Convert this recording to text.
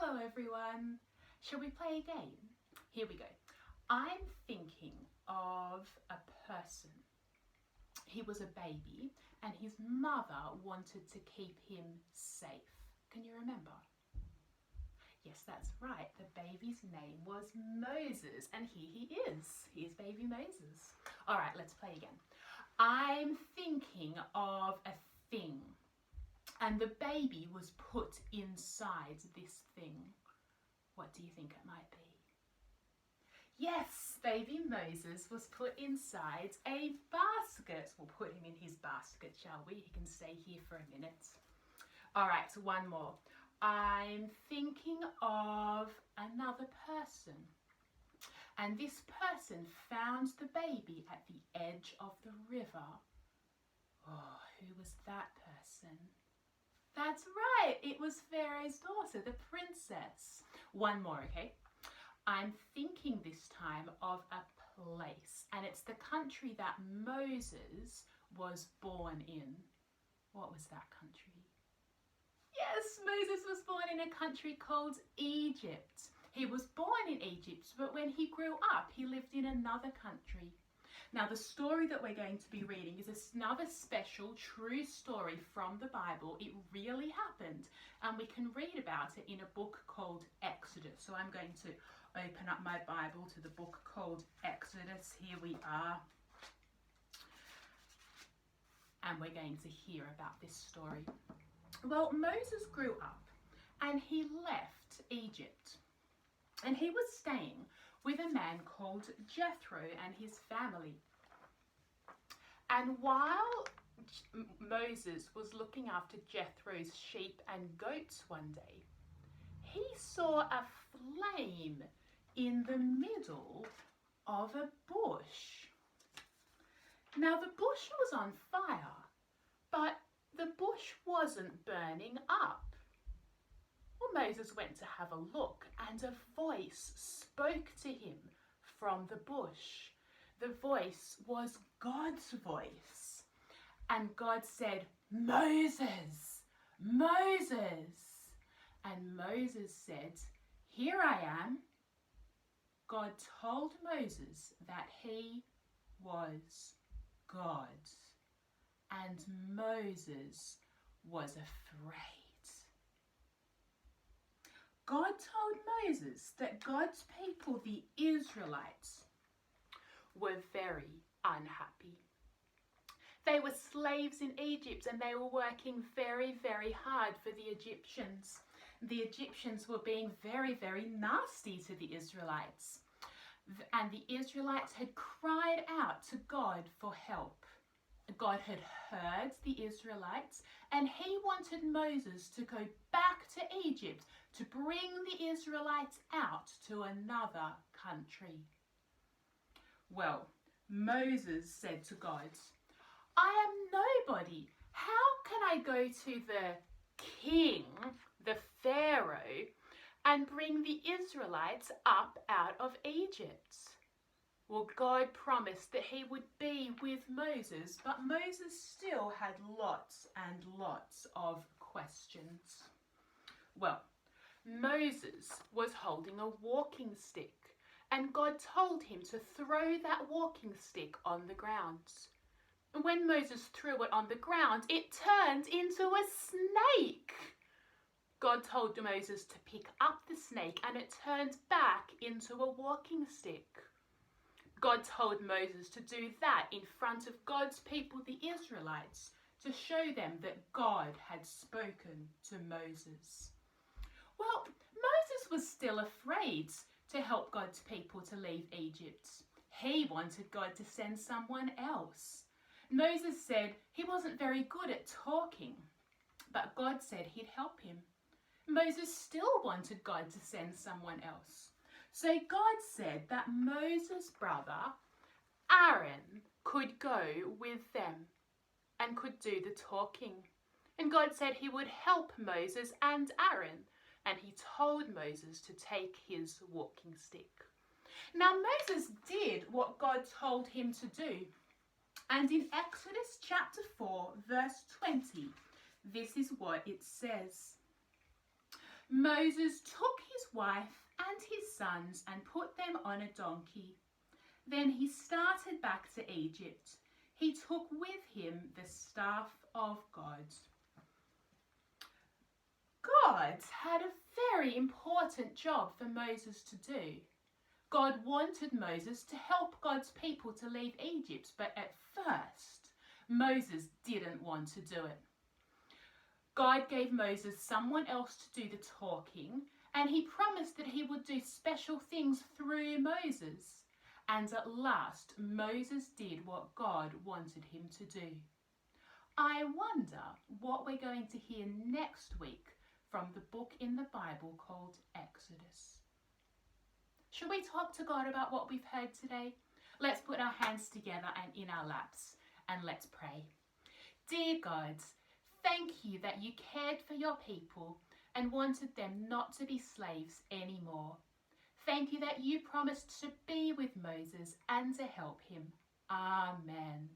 Hello everyone. Shall we play a game? Here we go. I'm thinking of a person. He was a baby and his mother wanted to keep him safe. Can you remember? Yes, that's right. The baby's name was Moses and here he is. Here's baby Moses. All right, let's play again. I'm thinking of a thing. And the baby was put inside this thing. What do you think it might be? Yes, baby Moses was put inside a basket. We'll put him in his basket, shall we? He can stay here for a minute. All right, so one more. I'm thinking of another person. And this person found the baby at the edge of the river. Oh, who was that person? That's right, it was Pharaoh's daughter, the princess. One more, okay? I'm thinking this time of a place, and it's the country that Moses was born in. What was that country? Yes, Moses was born in a country called Egypt. He was born in Egypt, but when he grew up, he lived in another country. Now, the story that we're going to be reading is another special, true story from the Bible. It really happened, and we can read about it in a book called Exodus. So I'm going to open up my Bible to the book called Exodus. Here we are. And we're going to hear about this story. Well, Moses grew up, and he left Egypt. And he was staying with a man called Jethro and his family. And while Moses was looking after Jethro's sheep and goats one day, he saw a flame in the middle of a bush. Now the bush was on fire, but the bush wasn't burning up. Well, Moses went to have a look, and a voice spoke to him from the bush. The voice was God's voice. And God said, "Moses, Moses." And Moses said, "Here I am." God told Moses that he was God. And Moses was afraid. God told Moses that God's people, the Israelites, were very unhappy. They were slaves in Egypt and they were working very, very hard for the Egyptians. The Egyptians were being very, very nasty to the Israelites. And the Israelites had cried out to God for help. God had heard the Israelites and he wanted Moses to go back to Egypt to bring the Israelites out to another country. Well, Moses said to God, "I am nobody. How can I go to the king, the Pharaoh, and bring the Israelites up out of Egypt?" Well, God promised that he would be with Moses, but Moses still had lots and lots of questions. Well, Moses was holding a walking stick, and God told him to throw that walking stick on the ground. And when Moses threw it on the ground, it turned into a snake. God told Moses to pick up the snake, and it turned back into a walking stick. God told Moses to do that in front of God's people, the Israelites, to show them that God had spoken to Moses. Well, Moses was still afraid to help God's people to leave Egypt. He wanted God to send someone else. Moses said he wasn't very good at talking, but God said he'd help him. Moses still wanted God to send someone else. So God said that Moses' brother, Aaron, could go with them and could do the talking. And God said he would help Moses and Aaron, and he told Moses to take his walking stick. Now Moses did what God told him to do. And in Exodus chapter 4, verse 20, this is what it says. Moses took his wife and his sons and put them on a donkey. Then he started back to Egypt. He took with him the staff of God. God had a very important job for Moses to do. God wanted Moses to help God's people to leave Egypt, but at first, Moses didn't want to do it. God gave Moses someone else to do the talking, and he promised that he would do special things through Moses. And at last, Moses did what God wanted him to do. I wonder what we're going to hear next week from the book in the Bible called Exodus. Should we talk to God about what we've heard today? Let's put our hands together and in our laps, and let's pray. Dear God, thank you that you cared for your people and wanted them not to be slaves anymore. Thank you that you promised to be with Moses and to help him. Amen.